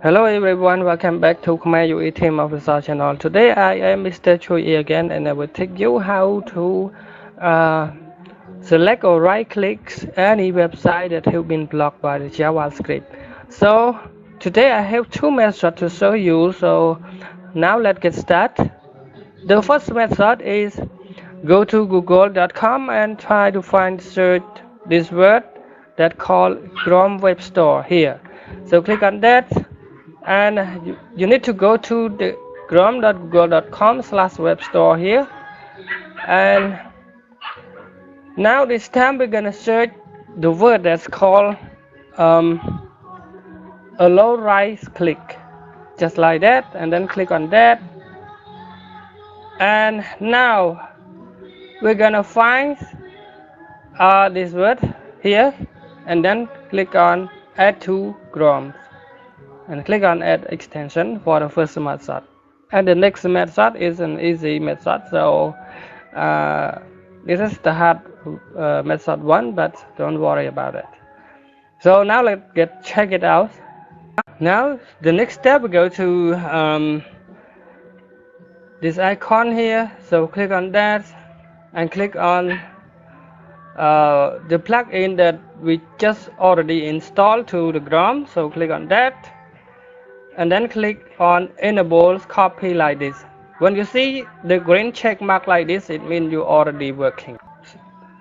Hello everyone, welcome back to Khmerue team of the channel. Today I am Mr. CHHUOY again, and I will take you how to select or right click any website that have been blocked by the JavaScript. So today I have two methods to show you. So now let's get started. The first method is go to google.com and try to search this word that called Chrome Web Store here. So click on that, and you need to go to the chrome.google.com/web store here. And now this time we're gonna search the word that's called allow right click, just like that, and then click on that. And now we're gonna find this word here, and then click on add to Chrome and click on add extension for the first method. And the next method is an easy method, so this is the hard method one, but don't worry about it. So now let's check it out. Now the next step, we go to this icon here, so click on that and click on the plugin that we just already installed to the Chrome, so click on that and then click on enable copy like this. When you see the green check mark like this, it means you're already working.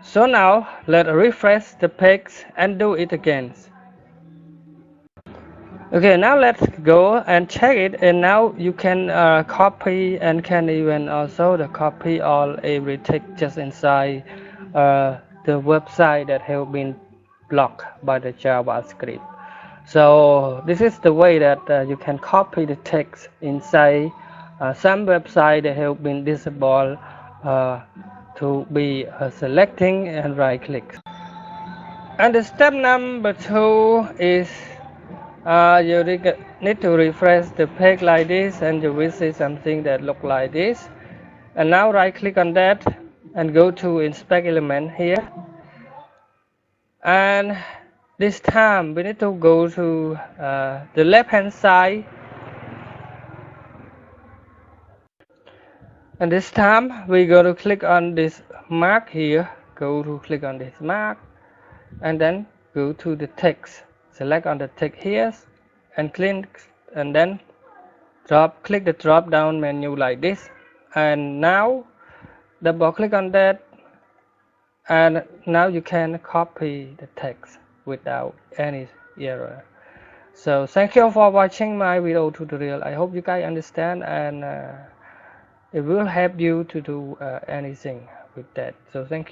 So now let's refresh the page and do it again. Okay, now let's go and check it, and now you can copy and can even also copy all every text just inside the website that have been blocked by the JavaScript. So this is the way that you can copy the text inside some website that have been disabled to be selecting and right click. And the step number 2 is you need to refresh the page like this, and you will see something that look like this. And now right click on that and go to inspect element here, and this time we need to go to the left hand side, and this time we go to click on this mark here, go to click on this mark, and then go to the text, select on the text here and click, and then click the drop down menu like this, and now double click on that, and now you can copy the text without any error. So thank you for watching my video tutorial. I hope you guys understand, and it will help you to do anything with that. So thank you.